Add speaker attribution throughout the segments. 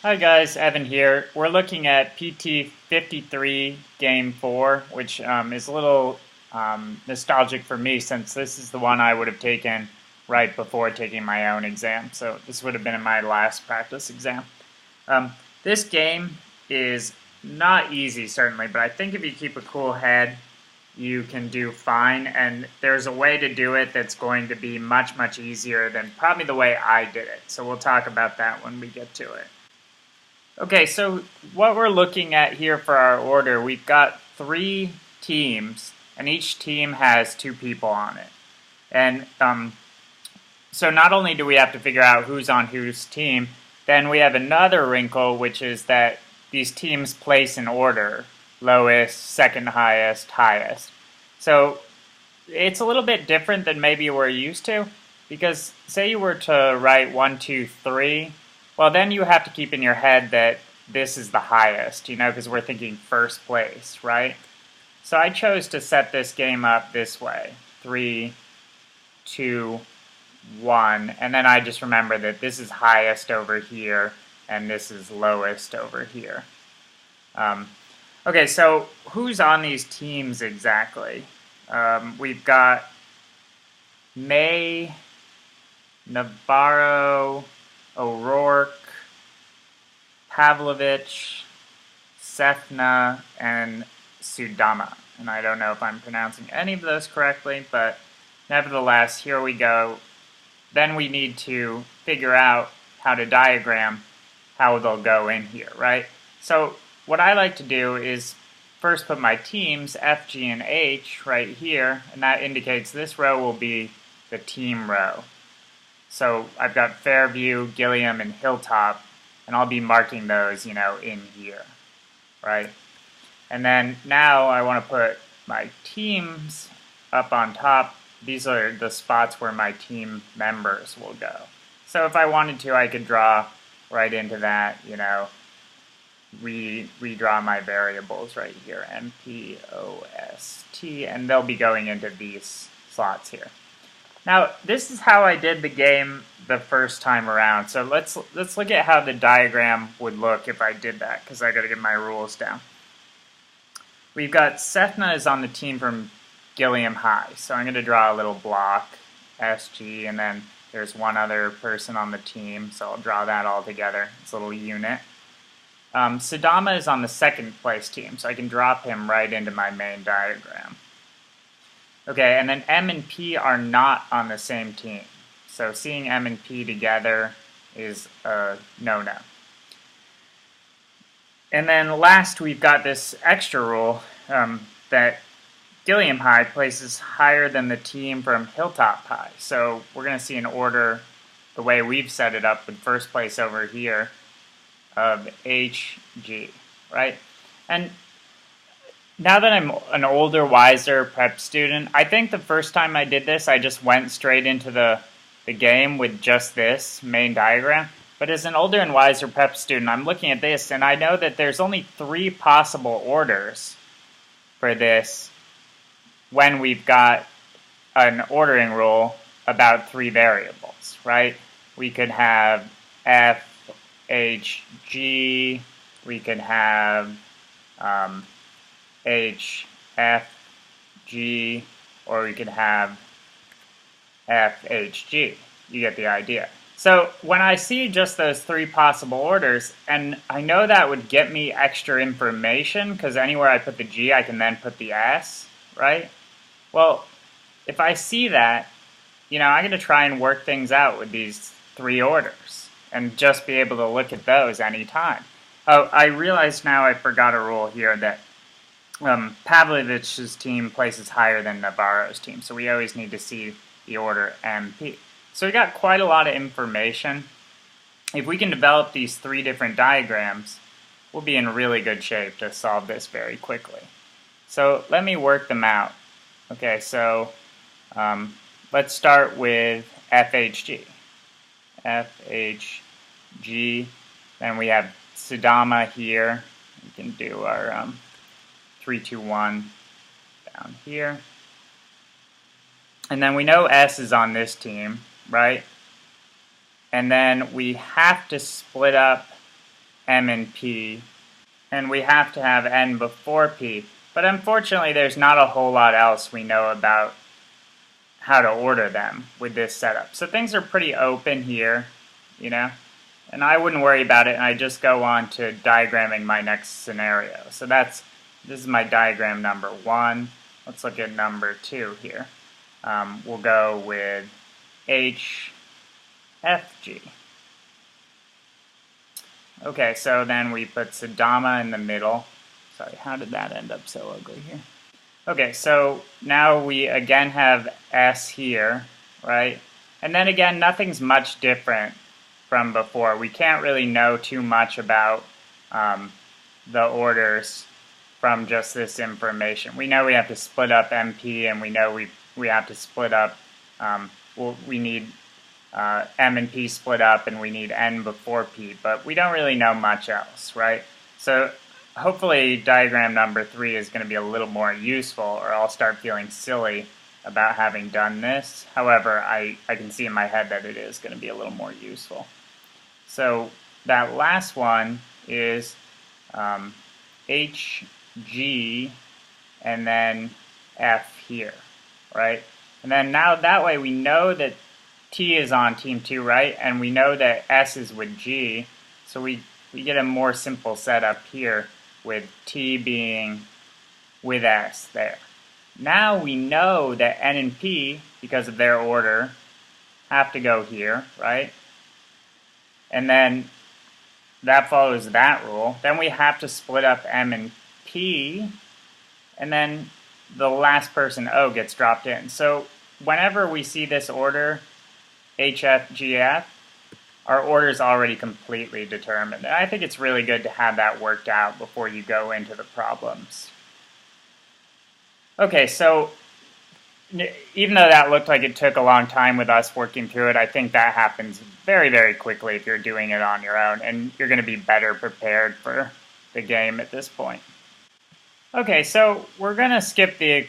Speaker 1: Hi guys, Evan here. We're looking at PT 53 Game 4, which is a little nostalgic for me since this is the one I would have taken right before taking my own exam. So this would have been my last practice exam. This game is not easy, certainly, but I think if you keep a cool head, you can do fine. And there's a way to do it that's going to be much, much easier than probably the way I did it. So we'll talk about that when we get to it. Okay, so what we're looking at here for our order, we've got 3 teams, and each team has 2 people on it. And so not only do we have to figure out who's on whose team, then we have another wrinkle, which is that these teams place in order, lowest, second highest, highest. So it's a little bit different than maybe we're used to, because say you were to write 1, 2, 3, well, then you have to keep in your head that this is the highest, because we're thinking first place, right? So I chose to set this game up this way, 3, 2, 1, and then I just remember that this is highest over here, and this is lowest over here. Okay, so who's on these teams exactly? We've got May, Navarro, O'Rourke, Pavlovich, Sethna, and Sudama. And I don't know if I'm pronouncing any of those correctly, but nevertheless, here we go. Then we need to figure out how to diagram how they'll go in here, right? So what I like to do is first put my teams, F, G, and H, right here, and that indicates this row will be the team row. So I've got Fairview, Gilliam, and Hilltop, and I'll be marking those, in here, right? And then now I want to put my teams up on top. These are the spots where my team members will go. So if I wanted to, I could draw right into that, redraw my variables right here, M, P, O, S, T, and they'll be going into these slots here. Now, this is how I did the game the first time around. So let's look at how the diagram would look if I did that, because I got to get my rules down. We've got Sethna is on the team from Gilliam High. So I'm going to draw a little block, SG, and then there's one other person on the team. So I'll draw that all together. It's a little unit. Sudama is on the second place team, so I can drop him right into my main diagram. Okay, and then M and P are not on the same team. So seeing M and P together is a no-no. And then last, we've got this extra rule that Gilliam High places higher than the team from Hilltop High. So we're going to see an order the way we've set it up with first place over here of H, G, right? And now that I'm an older, wiser prep student, I think the first time I did this, I just went straight into the game with just this main diagram. But as an older and wiser prep student, I'm looking at this, and I know that there's only 3 possible orders for this when we've got an ordering rule about 3 variables, right? We could have F, H, G, we could have H, F, G, or we could have F, H, G. You get the idea. So when I see just those 3 possible orders, and I know that would get me extra information, because anywhere I put the G, I can then put the S, right? Well, if I see that, I'm going to try and work things out with these 3 orders, and just be able to look at those anytime. Oh, I realize now I forgot a rule here that Pavlovich's team places higher than Navarro's team, so we always need to see the order MP. So we got quite a lot of information. If we can develop these 3 different diagrams, we'll be in really good shape to solve this very quickly. So let me work them out. Okay, so let's start with FHG. FHG, then we have Sudama here. We can do our 3, 2, 1 down here. And then we know S is on this team, right? And then we have to split up M and P, and we have to have N before P. But unfortunately, there's not a whole lot else we know about how to order them with this setup. So things are pretty open here, you know, and I wouldn't worry about it, and I just go on to diagramming my next scenario. So this is my diagram number 1. Let's look at number 2 here. We'll go with H, F, G. Okay, so then we put Sadama in the middle. Sorry, how did that end up so ugly here? Okay, so now we again have S here, right? And then again, nothing's much different from before. We can't really know too much about the orders from just this information. We know we have to split up MP, and we know we have to split up, we need M and P split up, and we need N before P, but we don't really know much else, right? So hopefully diagram number 3 is going to be a little more useful, or I'll start feeling silly about having done this. However, I can see in my head that it is going to be a little more useful. So that last one is H, G, and then F here, right? And then now that way we know that T is on team 2, right? And we know that S is with G, so we get a more simple setup here with T being with S there. Now we know that N and P, because of their order, have to go here, right? And then that follows that rule. Then we have to split up M and P, and then the last person, O, gets dropped in. So whenever we see this order, H, F, G, F, our order is already completely determined. And I think it's really good to have that worked out before you go into the problems. Okay, so even though that looked like it took a long time with us working through it, I think that happens very, very quickly if you're doing it on your own, and you're going to be better prepared for the game at this point. Okay, so we're going to skip the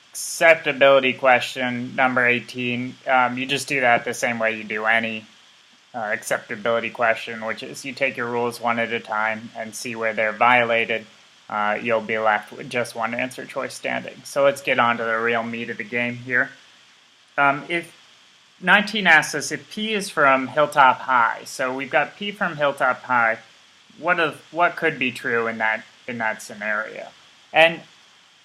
Speaker 1: acceptability question, number 18. You just do that the same way you do any acceptability question, which is you take your rules one at a time and see where they're violated. You'll be left with just one answer choice standing. So let's get on to the real meat of the game here. If 19 asks us if P is from Hilltop High, so we've got P from Hilltop High, what could be true in that scenario? And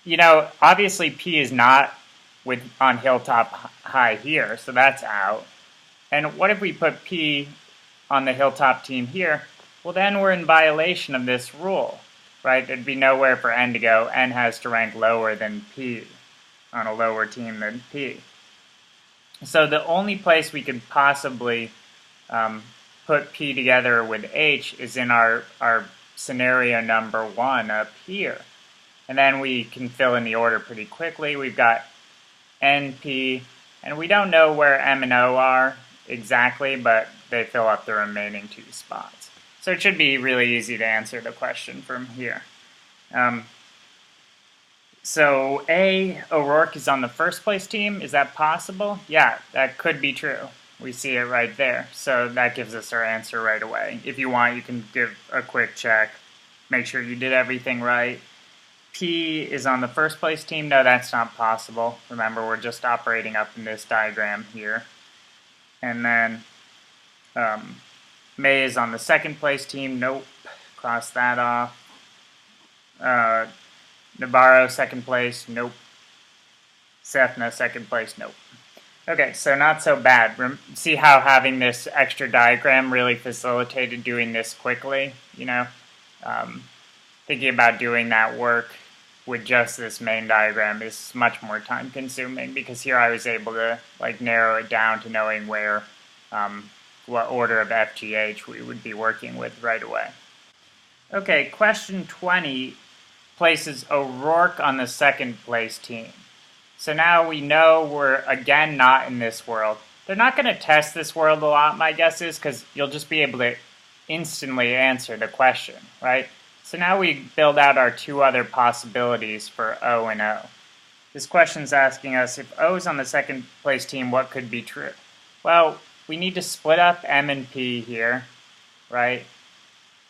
Speaker 1: you know, obviously P is not on Hilltop High here, so that's out. And what if we put P on the Hilltop team here? Well, then we're in violation of this rule, right? There'd be nowhere for N to go. N has to rank lower than P on a lower team than P. So the only place we could possibly put P together with H is in our scenario number 1 up here. And then we can fill in the order pretty quickly. We've got N, P, and we don't know where M and O are exactly, but they fill up the remaining 2 spots. So it should be really easy to answer the question from here. So A, O'Rourke is on the first place team. Is that possible? Yeah, that could be true. We see it right there. So that gives us our answer right away. If you want, you can give a quick check. Make sure you did everything right. P is on the first place team. No, that's not possible. Remember, we're just operating up in this diagram here. And then May is on the second place team. Nope. Cross that off. Navarro, second place. Nope. Sethna, second place. Nope. Okay, so not so bad. See how having this extra diagram really facilitated doing this quickly? You know, thinking about doing that work with just this main diagram is much more time consuming, because here I was able to narrow it down to knowing where, what order of FGH we would be working with right away. Okay, question 20 places O'Rourke on the second place team. So now we know we're again not in this world. They're not going to test this world a lot, my guess is, because you'll just be able to instantly answer the question, right? So now we build out our 2 other possibilities for O and O. This question's asking us if O is on the second place team, what could be true? Well, we need to split up M and P here, right?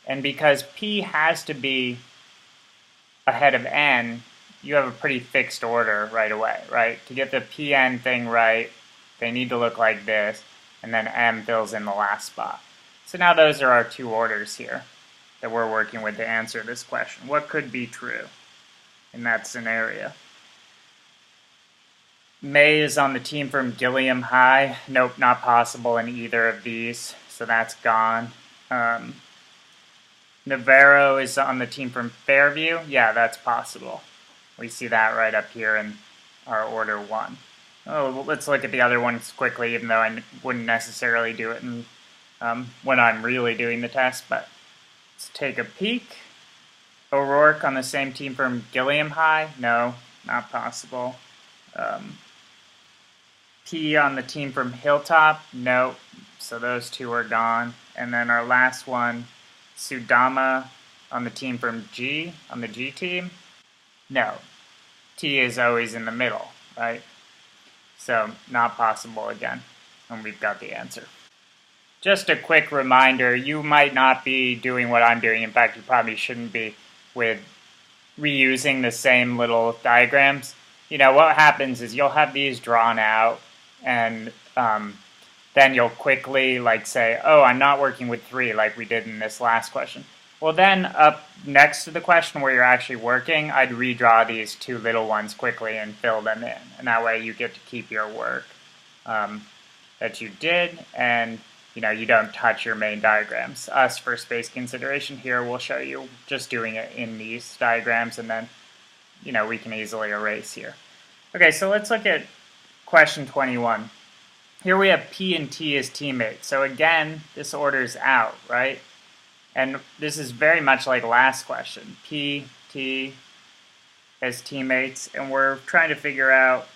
Speaker 1: And because P has to be ahead of N, you have a pretty fixed order right away, right? To get the PN thing right, they need to look like this, and then M fills in the last spot. So now those are our two orders here that we're working with to answer this question. What could be true in that scenario? May is on the team from Gilliam High. Nope, not possible in either of these, so that's gone. Navarro is on the team from Fairview. Yeah, that's possible. We see that right up here in our order 1. Oh, well, let's look at the other ones quickly, even though I wouldn't necessarily do it in, when I'm really doing the test. But let's take a peek. O'Rourke on the same team from Gilliam High. No, not possible. P on the team from Hilltop. No, so those two are gone. And then our last one, Sudama on the team from G, on the G team? No. T is always in the middle, right? So, not possible again. And we've got the answer. Just a quick reminder, you might not be doing what I'm doing. In fact, you probably shouldn't be with reusing the same little diagrams. You know, what happens is you'll have these drawn out and then you'll quickly say, oh, I'm not working with 3 like we did in this last question. Well, then up next to the question where you're actually working, I'd redraw these 2 little ones quickly and fill them in. And that way you get to keep your work that you did, and you don't touch your main diagrams. Us, for space consideration here, we'll show you just doing it in these diagrams, and then we can easily erase here. Okay, so let's look at question 21. Here we have P and T as teammates. So again, this order's out, right? And this is very much like last question. P, T as teammates, and we're trying to figure out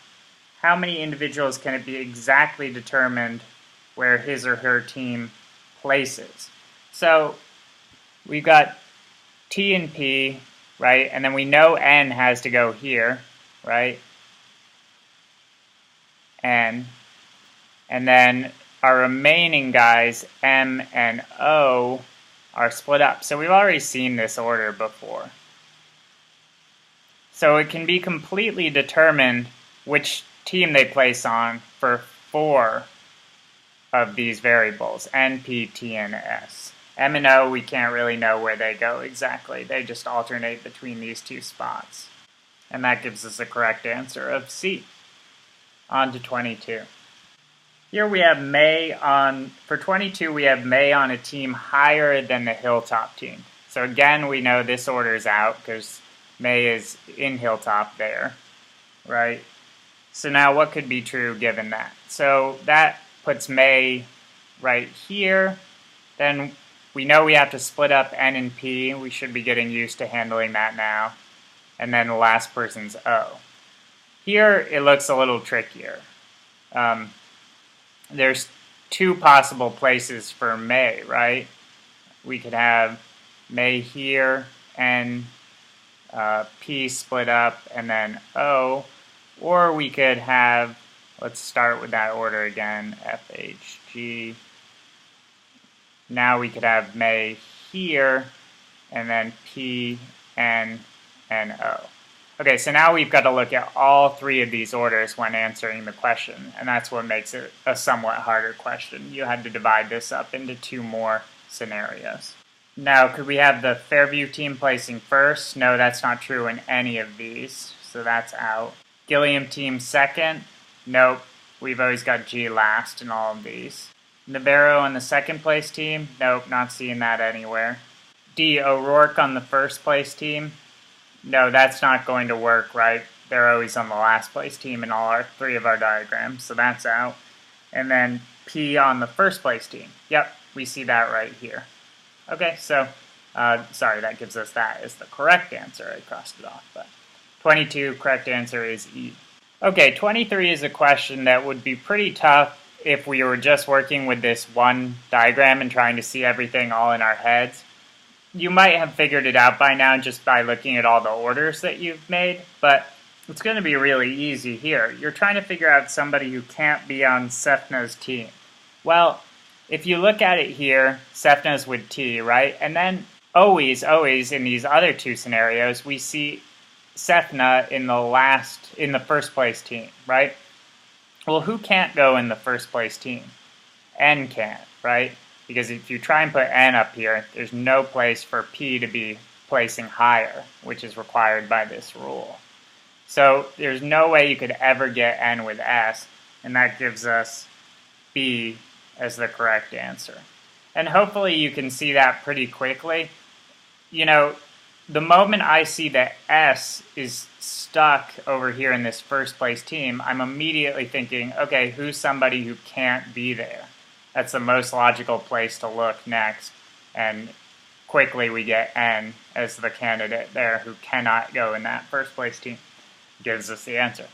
Speaker 1: how many individuals can it be exactly determined where his or her team places. So we've got T and P, right? And then we know N has to go here, right? N. And then our remaining guys, M and O, are split up. So we've already seen this order before. So it can be completely determined which team they place on for 4 of these variables, N, P, T, and S. M and O, we can't really know where they go exactly. They just alternate between these 2 spots. And that gives us a correct answer of C. On to 22. Here we have May on, for 22 we have May on a team higher than the Hilltop team. So again, we know this order is out because May is in Hilltop there, right? So now what could be true given that? So that puts May right here. Then we know we have to split up N and P. We should be getting used to handling that now. And then the last person's O. Here it looks a little trickier. There's 2 possible places for May, right? We could have May here and P split up and then O, or we could have, let's start with that order again, F, H, G. Now we could have May here and then P, N, and O. Okay, so now we've got to look at all 3 of these orders when answering the question, and that's what makes it a somewhat harder question. You had to divide this up into 2 more scenarios. Now, could we have the Fairview team placing first? No, that's not true in any of these, so that's out. Gilliam team second? Nope, we've always got G last in all of these. Navarro on the second place team? Nope, not seeing that anywhere. D, O'Rourke on the first place team? No, that's not going to work, right? They're always on the last place team in all 3 of our diagrams, so that's out. And then P on the first place team. Yep, we see that right here. Okay, so, sorry, that gives us that as the correct answer. I crossed it off, but 22, correct answer is E. Okay, 23 is a question that would be pretty tough if we were just working with this one diagram and trying to see everything all in our heads. You might have figured it out by now just by looking at all the orders that you've made, but it's going to be really easy here. You're trying to figure out somebody who can't be on Sefna's team. Well, if you look at it here, Sefna's with T, right? And then always in these other two scenarios, we see Sethna in the first place team, right? Well, who can't go in the first place team? N can't, right? Because if you try and put N up here, there's no place for P to be placing higher, which is required by this rule. So there's no way you could ever get N with S, and that gives us B as the correct answer. And hopefully you can see that pretty quickly. You know, the moment I see that S is stuck over here in this first place team, I'm immediately thinking, okay, who's somebody who can't be there? That's the most logical place to look next. And quickly we get N as the candidate there who cannot go in that first place team. Gives us the answer.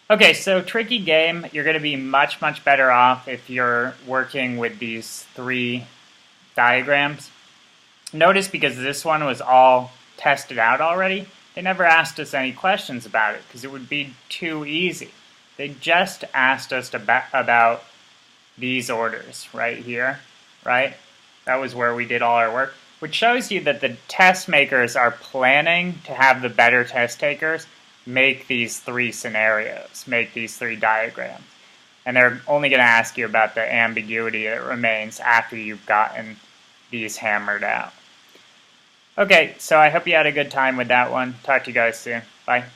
Speaker 1: Okay, so tricky game. You're going to be much better off if you're working with these three diagrams. Notice because this one was all tested out already, they never asked us any questions about it because it would be too easy. They just asked us about these orders right here, right? That was where we did all our work, which shows you that the test makers are planning to have the better test takers make these three scenarios, make these three diagrams. And they're only going to ask you about the ambiguity that remains after you've gotten these hammered out. Okay, so I hope you had a good time with that one. Talk to you guys soon. Bye.